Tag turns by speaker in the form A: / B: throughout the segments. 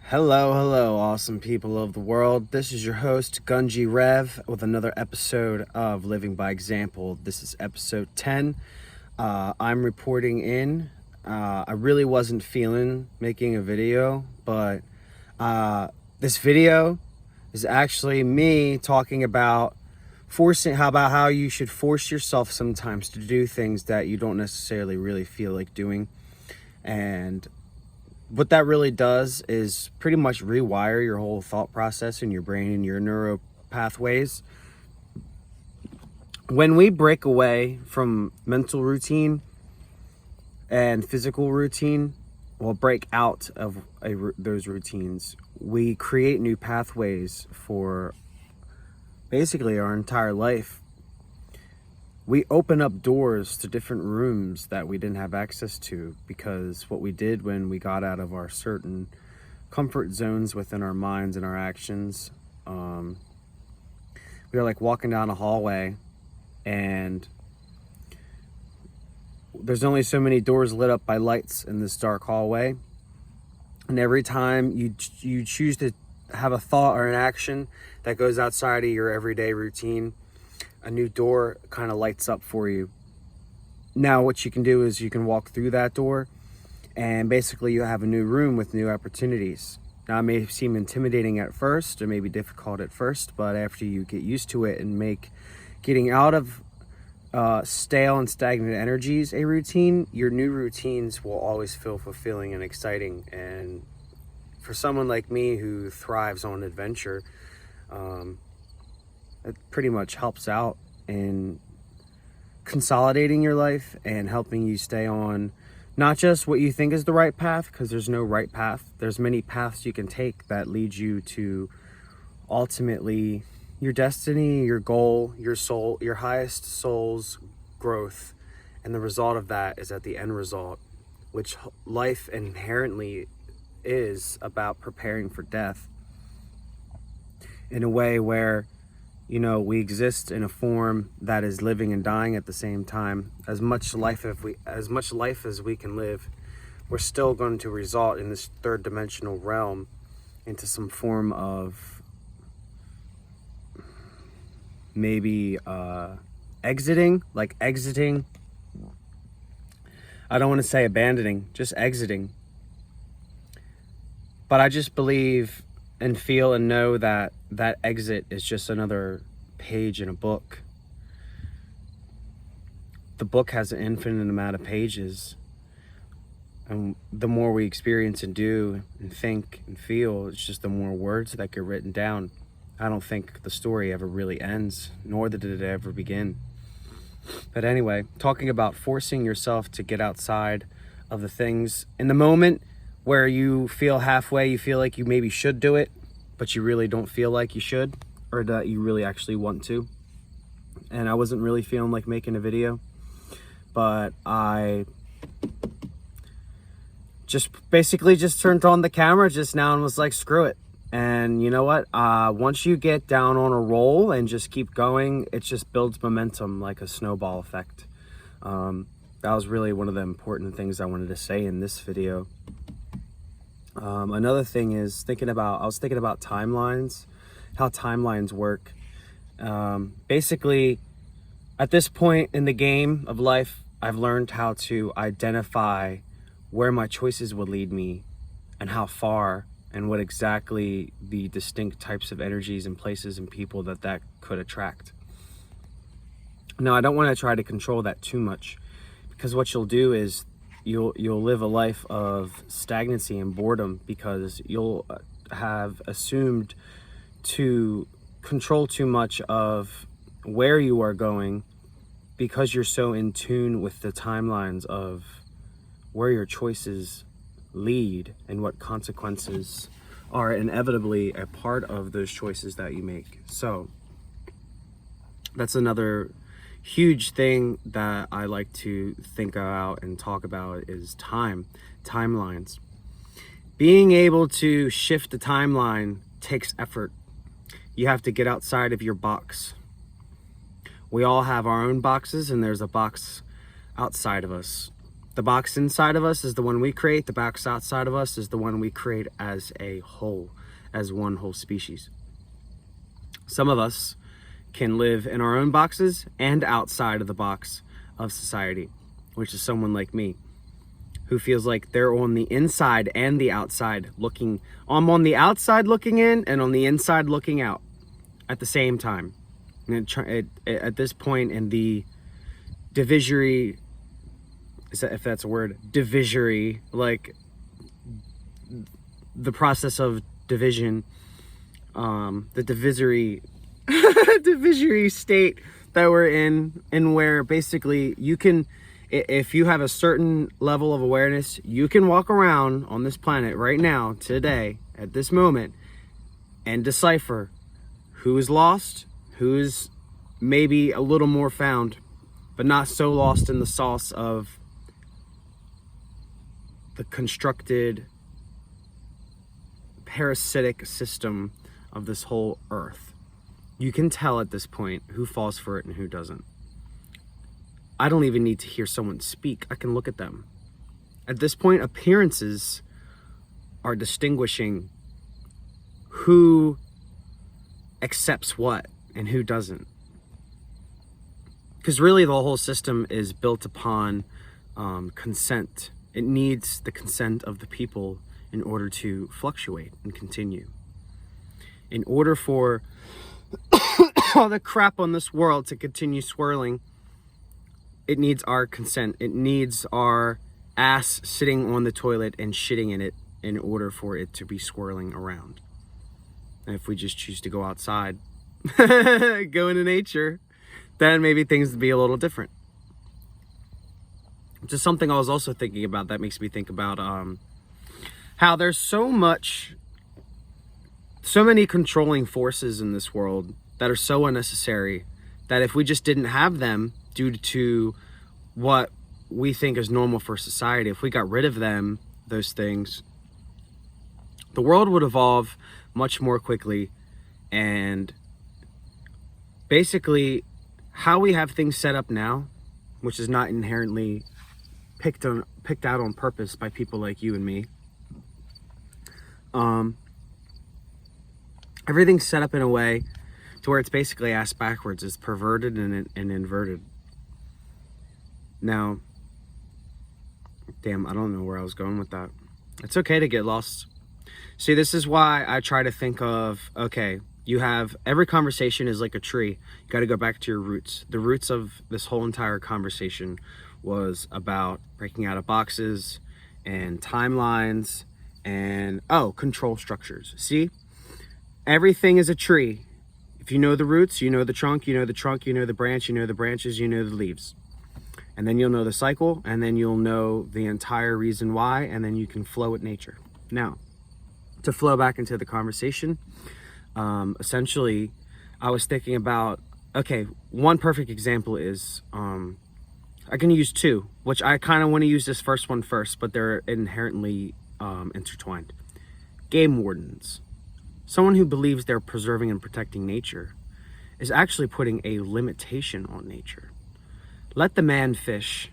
A: Hello, awesome people of the world. This is your host, Gunji Rev, with another episode of Living by Example. This is episode 10. I'm reporting in. I really wasn't feeling making a video, but this video is actually me talking about how you should force yourself sometimes to do things that you don't necessarily really feel like doing. And what that really does is pretty much rewire your whole thought process in your brain and your neural pathways. When we break away from mental routine and physical routine, we'll break out of those routines. We create new pathways for basically our entire life. We open up doors to different rooms that we didn't have access to because what we did when we got out of our certain comfort zones within our minds and our actions, we were like walking down a hallway and there's only so many doors lit up by lights in this dark hallway. And every time you choose to have a thought or an action that goes outside of your everyday routine, a new door kind of lights up for you. Now what you can do is you can walk through that door and basically you have a new room with new opportunities. Now it may seem intimidating at first, or maybe difficult at first, but after you get used to it and make getting out of stale and stagnant energies a routine, your new routines will always feel fulfilling and exciting. And for someone like me who thrives on adventure, it pretty much helps out in consolidating your life and helping you stay on not just what you think is the right path, because there's no right path. There's many paths you can take that lead you to ultimately your destiny, your goal, your soul, your highest soul's growth. And the result of that is at the end result, which life inherently is about preparing for death in a way where, you know, we exist in a form that is living and dying at the same time. As much life as we can live, we're still going to result in this third dimensional realm into some form of maybe exiting. I don't want to say abandoning, just exiting. But I just believe and feel and know that that exit is just another page in a book. The book has an infinite amount of pages, and the more we experience and do and think and feel, it's just the more words that get written down. I don't think the story ever really ends, nor did it ever begin. But anyway, talking about forcing yourself to get outside of the things in the moment where you feel halfway, you feel like you maybe should do it, but you really don't feel like you should, or that you really actually want to. And I wasn't really feeling like making a video, but I just basically just turned on the camera just now and was like, screw it. And you know what? Once you get down on a roll and just keep going, it just builds momentum like a snowball effect. That was really one of the important things I wanted to say in this video. Another thing is I was thinking about timelines, how timelines work. Basically, at this point in the game of life, I've learned how to identify where my choices would lead me and how far, and what exactly the distinct types of energies and places and people that could attract. Now, I don't want to try to control that too much, because what you'll do is you'll live a life of stagnancy and boredom, because you'll have assumed to control too much of where you are going, because you're so in tune with the timelines of where your choices lead and what consequences are inevitably a part of those choices that you make. So that's another huge thing that I like to think about and talk about is timelines. Being able to shift the timeline takes effort. You have to get outside of your box. We all have our own boxes, and there's a box outside of us. The box inside of us is the one we create. The box outside of us is the one we create as a whole, as one whole species. Some of us can live in our own boxes and outside of the box of society, which is someone like me, who feels like they're on the inside and the outside looking. I'm on the outside looking in and on the inside looking out at the same time. And at this point in the divisory, if that's a word, divisory, like the process of division, the divisory divisory state that we're in, and where basically you can, if you have a certain level of awareness, you can walk around on this planet right now, today, at this moment, and decipher who is lost, who is maybe a little more found, but not so lost in the sauce of the constructed parasitic system of this whole earth. You can tell at this point who falls for it and who doesn't. I don't even need to hear someone speak. I can look at them. At this point, appearances are distinguishing who accepts what and who doesn't. Because really the whole system is built upon consent. It needs the consent of the people in order to fluctuate and continue. In order for all the crap on this world to continue swirling, it needs our consent. It needs our ass sitting on the toilet and shitting in it in order for it to be swirling around. And if we just choose to go outside, go into nature, then maybe things would be a little different. Just something I was also thinking about that makes me think about how there's so many controlling forces in this world that are so unnecessary, that if we just didn't have them due to what we think is normal for society, if we got rid of them, those things, the world would evolve much more quickly. And basically how we have things set up now, which is not inherently picked out on purpose by people like you and me, everything's set up in a way to where it's basically ass backwards. It's perverted and inverted. Now, damn, I don't know where I was going with that. It's okay to get lost. See, this is why I try to think of, okay, you have, every conversation is like a tree. You got to go back to your roots. The roots of this whole entire conversation was about breaking out of boxes and timelines and, control structures. See, everything is a tree. If you know the roots, you know the trunk, you know the trunk, you know the branch, you know the branches, you know the leaves. And then you'll know the cycle, and then you'll know the entire reason why, and then you can flow with nature. Now, to flow back into the conversation, essentially, I was thinking about, okay, one perfect example is, I can use two, which I kind of want to use this first one first, but they're inherently intertwined. Game wardens. Someone who believes they're preserving and protecting nature is actually putting a limitation on nature. Let the man fish.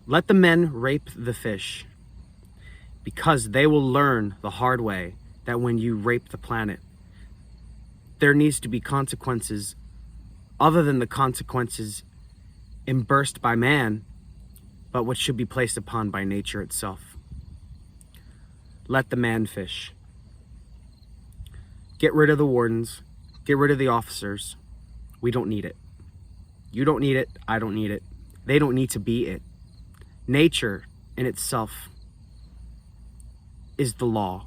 A: Let the men rape the fish, because they will learn the hard way that when you rape the planet, there needs to be consequences other than the consequences imbursed by man, but what should be placed upon by nature itself. Let the man fish. Get rid of the wardens. Get rid of the officers. We don't need it. You don't need it. I don't need it. They don't need to be it. Nature in itself is the law.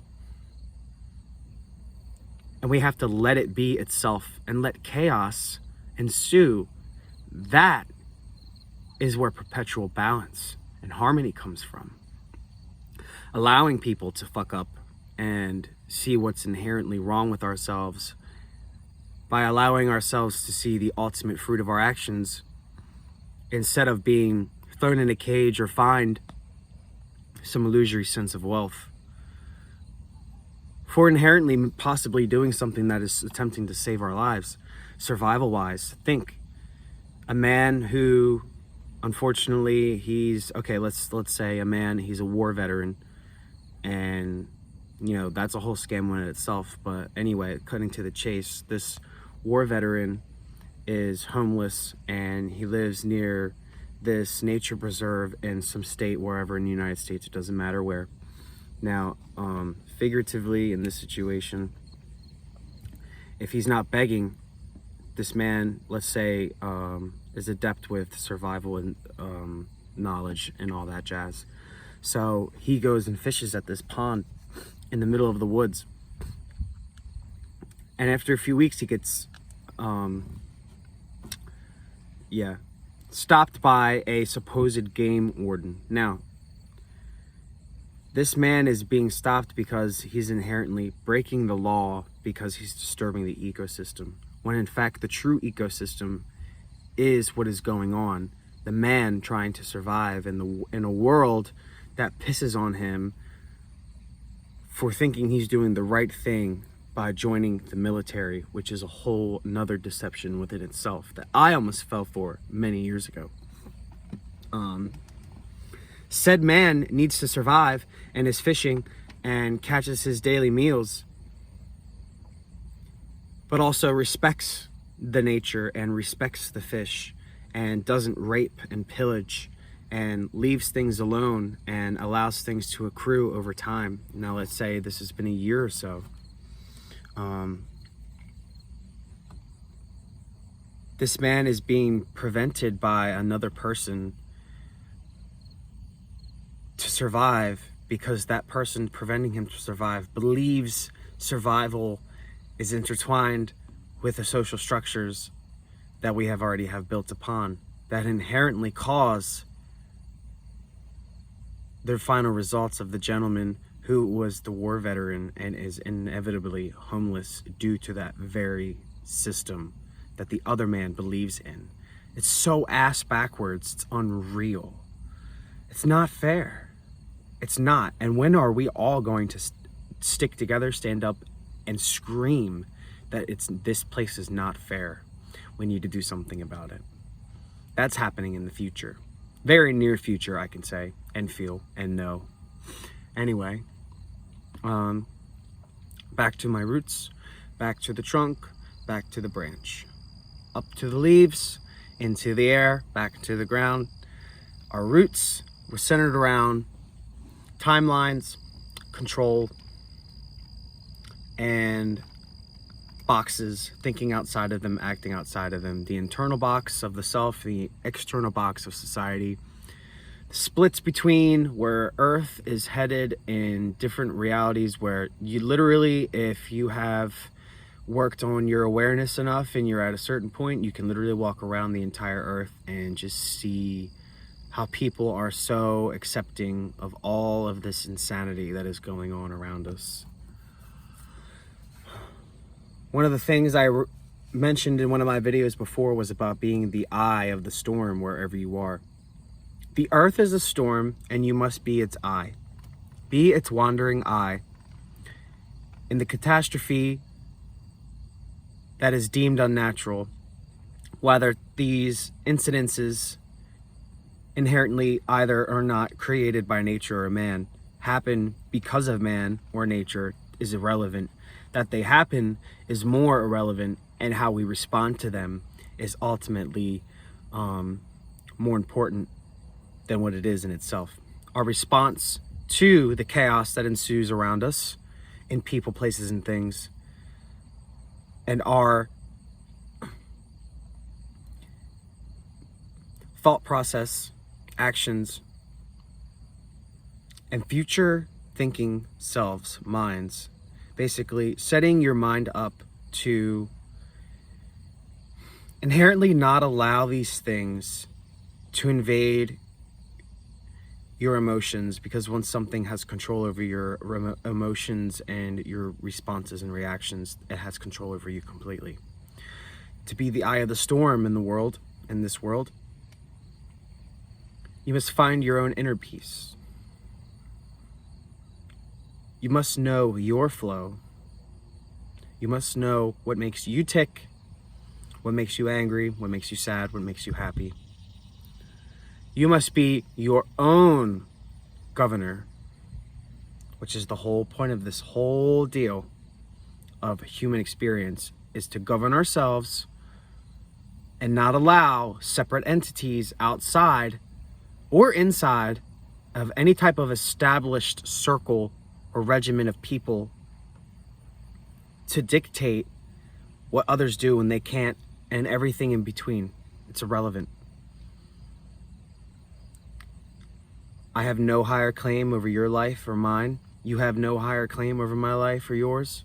A: And we have to let it be itself and let chaos ensue. That is where perpetual balance and harmony comes from. Allowing people to fuck up and see what's inherently wrong with ourselves by allowing ourselves to see the ultimate fruit of our actions, instead of being thrown in a cage or find some illusory sense of wealth for inherently possibly doing something that is attempting to save our lives. Survival wise, think a man who unfortunately, he's okay. Let's say a man. He's a war veteran, and that's a whole scam in itself. But anyway, cutting to the chase, this war veteran is homeless, and he lives near this nature preserve in some state, wherever in the United States. It doesn't matter where. Now, figuratively, in this situation, if he's not begging, this man, let's say, is adept with survival and knowledge and all that jazz. So he goes and fishes at this pond in the middle of the woods. And after a few weeks, he gets, stopped by a supposed game warden. Now, this man is being stopped because he's inherently breaking the law because he's disturbing the ecosystem, when in fact the true ecosystem is what is going on. The man trying to survive in a world that pisses on him for thinking he's doing the right thing by joining the military, which is a whole another deception within itself that I almost fell for many years ago. Said man needs to survive and is fishing and catches his daily meals, but also respects the nature and respects the fish and doesn't rape and pillage and leaves things alone and allows things to accrue over time. Now, let's say this has been a year or so. This man is being prevented by another person to survive because that person preventing him to survive believes survival is intertwined with the social structures that we have already built upon that inherently cause the final results of the gentleman who was the war veteran and is inevitably homeless due to that very system that the other man believes in. It's so ass backwards, it's unreal. It's not fair. It's not. And when are we all going to stick together, stand up, and scream that this place is not fair? We need to do something about it. That's happening in the future. Very near future, I can say, and feel, and know. Anyway, back to my roots, back to the trunk, back to the branch. Up to the leaves, into the air, back to the ground. Our roots were centered around timelines, control, and boxes, thinking outside of them, acting outside of them. The internal box of the self, the external box of society. The splits between where Earth is headed in different realities where you literally, if you have worked on your awareness enough and you're at a certain point, you can literally walk around the entire Earth and just see how people are so accepting of all of this insanity that is going on around us. One of the things I mentioned in one of my videos before was about being the eye of the storm wherever you are. The earth is a storm and you must be its eye. Be its wandering eye. In the catastrophe that is deemed unnatural, whether these incidences inherently either are not created by nature or man, happen because of man or nature, is irrelevant. That they happen is more irrelevant, and how we respond to them is ultimately more important than what it is in itself. Our response to the chaos that ensues around us in people, places, and things, and our thought process, actions, and future thinking selves, minds, basically setting your mind up to inherently not allow these things to invade your emotions, because once something has control over your emotions and your responses and reactions, it has control over you completely. To be the eye of the storm in the world, in this world, you must find your own inner peace. You must know your flow. You must know what makes you tick, what makes you angry, what makes you sad, what makes you happy. You must be your own governor, which is the whole point of this whole deal of human experience, is to govern ourselves and not allow separate entities outside or inside of any type of established circle or regimen of people to dictate what others do when they can't, and everything in between. It's irrelevant. I have no higher claim over your life or mine. You have no higher claim over my life or yours.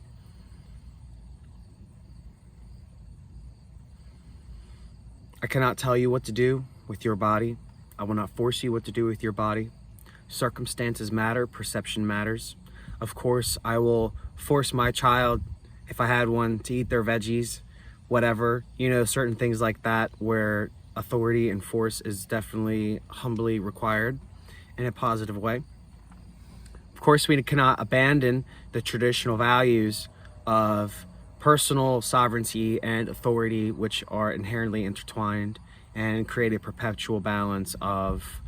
A: I cannot tell you what to do with your body. I will not force you what to do with your body. Circumstances matter, perception matters. Of course, I will force my child, if I had one, to eat their veggies, whatever, certain things like that, where authority and force is definitely humbly required in a positive way. Of course, we cannot abandon the traditional values of personal sovereignty and authority, which are inherently intertwined, and create a perpetual balance of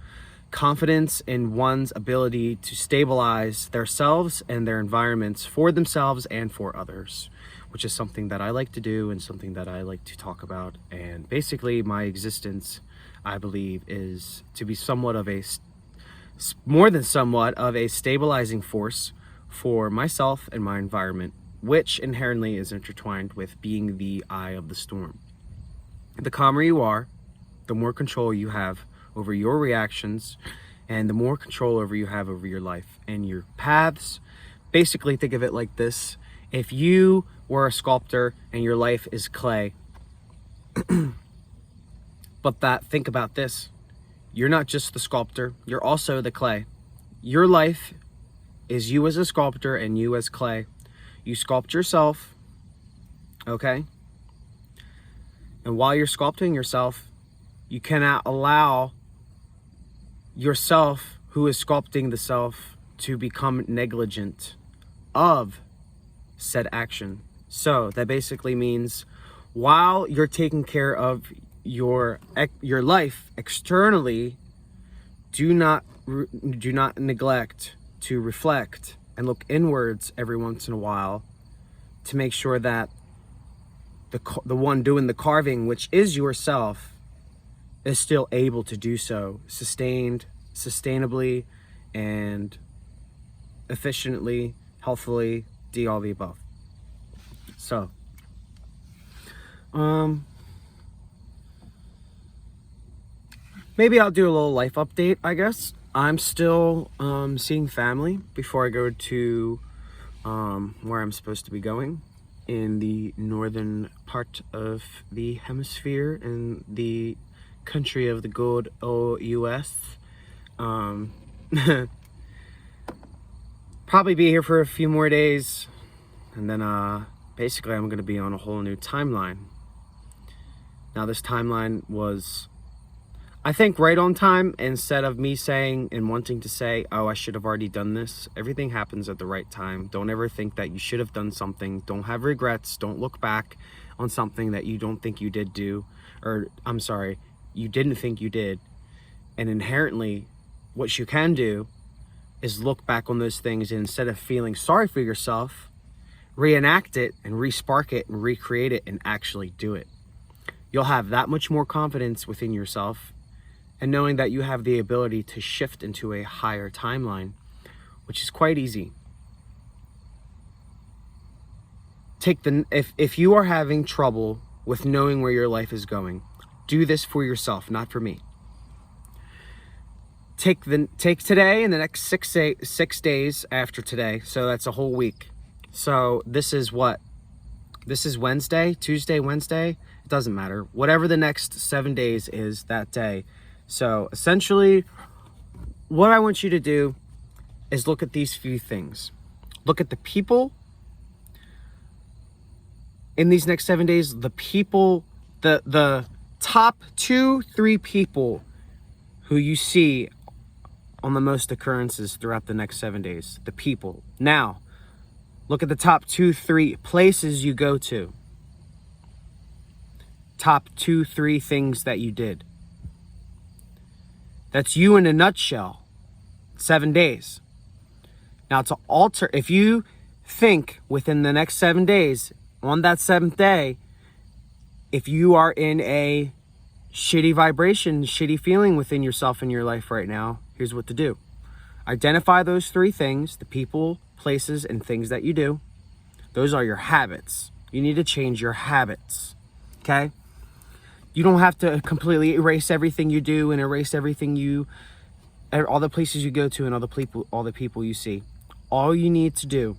A: confidence in one's ability to stabilize themselves and their environments for themselves and for others, which is something that I like to do and something that I like to talk about. And basically my existence, I believe, is to be more than somewhat of a stabilizing force for myself and my environment, which inherently is intertwined with being the eye of the storm. The calmer you are, the more control you have over your reactions, and the more control over you have over your life and your paths. Basically, think of it like this. If you were a sculptor and your life is clay, think about this. You're not just the sculptor, you're also the clay. Your life is you as a sculptor and you as clay. You sculpt yourself, okay? And while you're sculpting yourself, you cannot allow yourself, who is sculpting the self, to become negligent of said action. So that basically means while you're taking care of your life externally, do not neglect to reflect and look inwards every once in a while to make sure that the one doing the carving, which is yourself, is still able to do so sustainably and efficiently, healthfully, all the above. So maybe I'll do a little life update, I guess. I'm still seeing family before I go to where I'm supposed to be going in the northern part of the hemisphere in the country of the good old US. Probably be here for a few more days, and then basically I'm going to be on a whole new timeline. Now this timeline was, I think, right on time. Instead of me saying and wanting to say, oh, I should have already done this, everything happens at the right time. Don't ever think that you should have done something. Don't have regrets. Don't look back on something that you don't think you did do, or I'm sorry, you didn't think you did. And inherently, what you can do is look back on those things, and instead of feeling sorry for yourself, reenact it and re-spark it and recreate it and actually do it. You'll have that much more confidence within yourself, and knowing that you have the ability to shift into a higher timeline, which is quite easy. If you are having trouble with knowing where your life is going, do this for yourself, not for me. Take today and the next 6 days after today, so that's a whole week. So this is what? This is Wednesday, Tuesday, Wednesday? It doesn't matter. Whatever the next 7 days is that day. So essentially, what I want you to do is look at these few things. Look at the people in these next 7 days, the people, the top 2-3 people who you see on the most occurrences throughout the next 7 days. The people. Now, look at the top 2-3 places you go to. Top 2-3 things that you did. That's you in a nutshell. 7 days. Now to alter, if you think within the next 7 days, on that 7th day, if you are in a shitty vibration, shitty feeling within yourself in your life right now, here's what to do. Identify those 3 things, the people, places, and things that you do. Those are your habits. You need to change your habits, okay? You don't have to completely erase everything you do and erase everything all the places you go to and all the people you see. All you need to do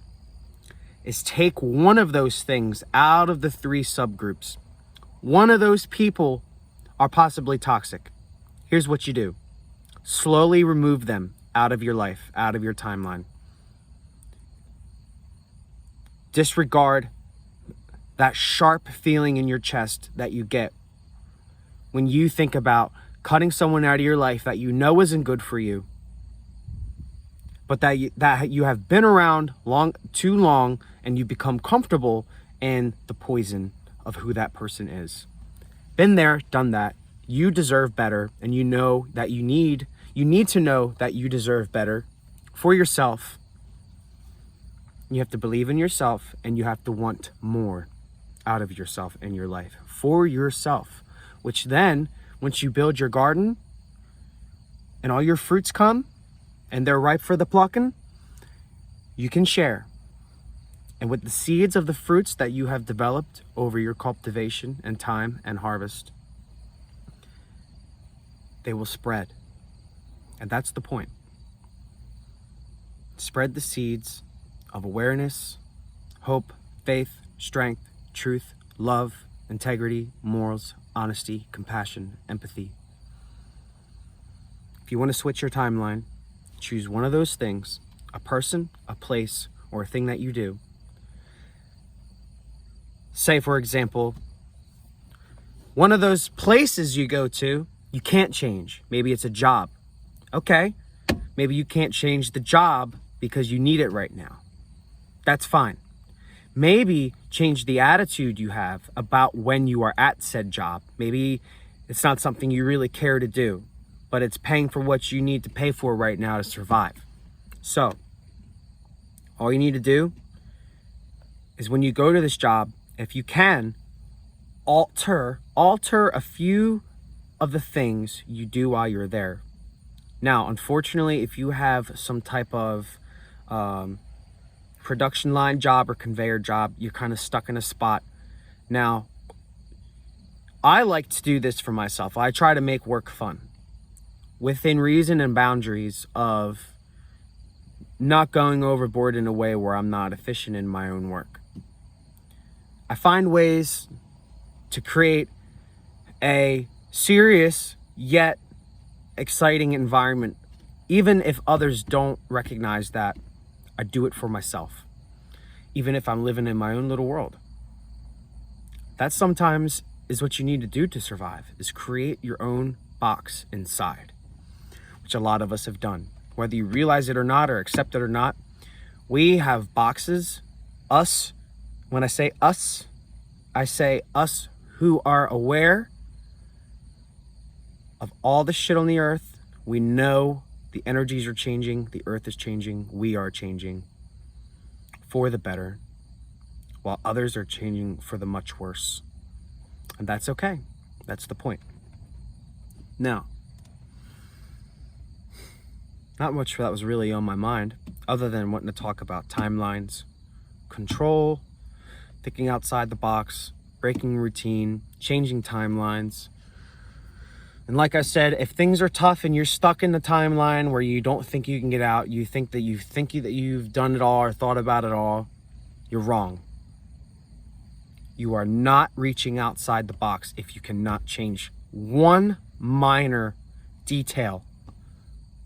A: is take one of those things out of the 3 subgroups. One of those people are possibly toxic. Here's what you do. Slowly remove them out of your life, out of your timeline. Disregard that sharp feeling in your chest that you get when you think about cutting someone out of your life that you know isn't good for you, but that you have been around too long, and you become comfortable in the poison of who that person is. Been there, done that. You deserve better, and you know that you need to know that you deserve better for yourself. You have to believe in yourself, and you have to want more out of yourself in your life for yourself, which then, once you build your garden and all your fruits come and they're ripe for the plucking, you can share. And with the seeds of the fruits that you have developed over your cultivation and time and harvest, they will spread. And that's the point. Spread the seeds of awareness, hope, faith, strength, truth, love, integrity, morals, honesty, compassion, empathy. If you want to switch your timeline, choose one of those things, a person, a place, or a thing that you do. Say, for example, one of those places you go to, you can't change. Maybe it's a job. Okay, maybe you can't change the job because you need it right now. That's fine. Maybe change the attitude you have about when you are at said job. Maybe it's not something you really care to do, but it's paying for what you need to pay for right now to survive. So, all you need to do is when you go to this job, if you can, alter a few of the things you do while you're there. Now, unfortunately, if you have some type of production line job or conveyor job, you're kind of stuck in a spot. Now, I like to do this for myself. I try to make work fun within reason and boundaries of not going overboard in a way where I'm not efficient in my own work. I find ways to create a serious yet exciting environment, even if others don't recognize that. I do it for myself, even if I'm living in my own little world. That sometimes is what you need to do to survive, is create your own box inside, which a lot of us have done. Whether you realize it or not, or accept it or not, we have boxes. Us, when I say us who are aware of all the shit on the earth. We know the energies are changing, the earth is changing, we are changing for the better, while others are changing for the much worse. And that's okay. That's the point. Now, not much that was really on my mind, other than wanting to talk about timelines, control, thinking outside the box, breaking routine, changing timelines. And like I said, if things are tough and you're stuck in the timeline where you don't think you can get out, you think that you've done it all or thought about it all, you're wrong. You are not reaching outside the box if you cannot change one minor detail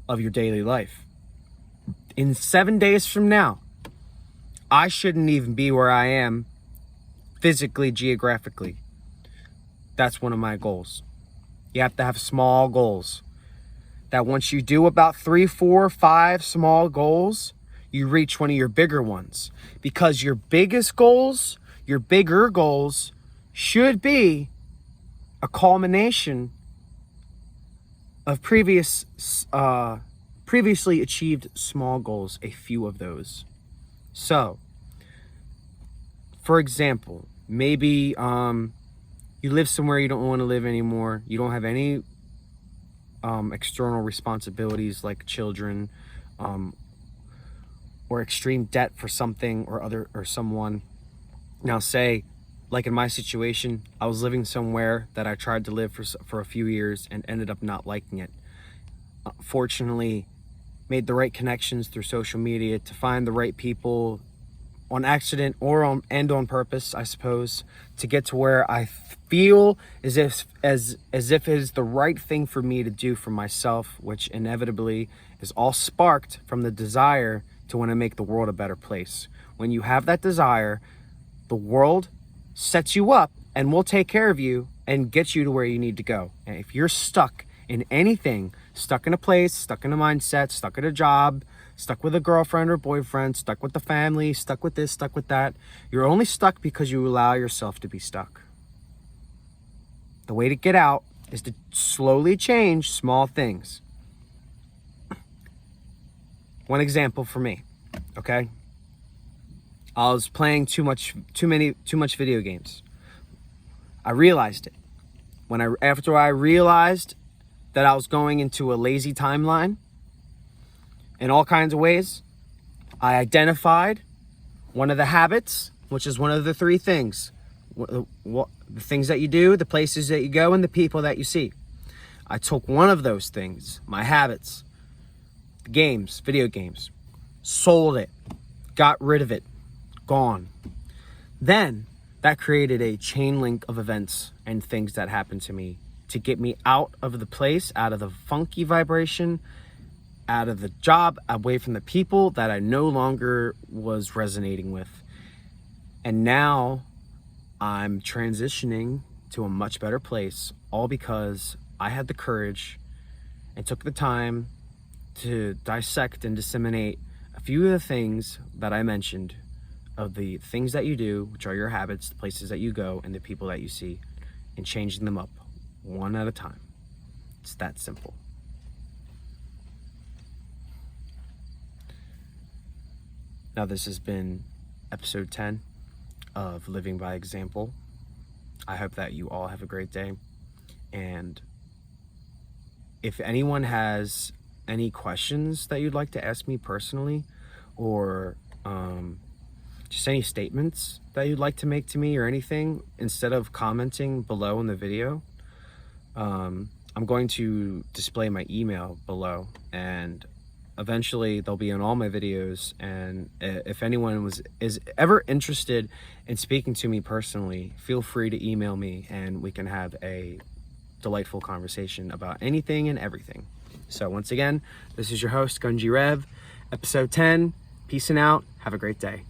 A: of your daily life. In 7 days from now, I shouldn't even be where I am physically, geographically. That's one of my goals. You have to have small goals that once you do about 3, 4, 5 small goals, you reach one of your bigger ones. Because your biggest goals, your bigger goals should be a culmination of previously achieved small goals, a few of those. So, for example, maybe you live somewhere you don't want to live anymore. You don't have any external responsibilities like children, or extreme debt for something or someone. Now, say, like in my situation, I was living somewhere that I tried to live for a few years and ended up not liking it. Fortunately, made the right connections through social media to find the right people on accident or on purpose, I suppose, to get to where I feel as if it is the right thing for me to do for myself, which inevitably is all sparked from the desire to want to make the world a better place. When you have that desire, the world sets you up and will take care of you and get you to where you need to go. And if you're stuck in anything, stuck in a place, stuck in a mindset, stuck at a job, stuck with a girlfriend or boyfriend, stuck with the family, stuck with this, stuck with that, you're only stuck because you allow yourself to be stuck. The way to get out is to slowly change small things. One example for me, okay? I was playing too much video games. I realized it. After I realized that I was going into a lazy timeline in all kinds of ways, I identified one of the habits, which is one of the three things. The things that you do, the places that you go, and the people that you see. I took one of those things, my habits, games, video games, sold it, got rid of it, gone. Then that created a chain link of events and things that happened to me to get me out of the place, out of the funky vibration, out of the job, away from the people that I no longer was resonating with. And now I'm transitioning to a much better place, all because I had the courage and took the time to dissect and disseminate a few of the things that I mentioned, of the things that you do, which are your habits, the places that you go, and the people that you see, and changing them up one at a time. It's that simple. Now, this has been episode 10 of Living by Example. I hope that you all have a great day. And if anyone has any questions that you'd like to ask me personally, or just any statements that you'd like to make to me or anything, instead of commenting below in the video, I'm going to display my email below, and eventually they'll be in all my videos. And if anyone is ever interested in speaking to me personally, feel free to email me and we can have a delightful conversation about anything and everything. So once again, this is your host, Gunji Rev, episode 10. Peace and out. Have a great day.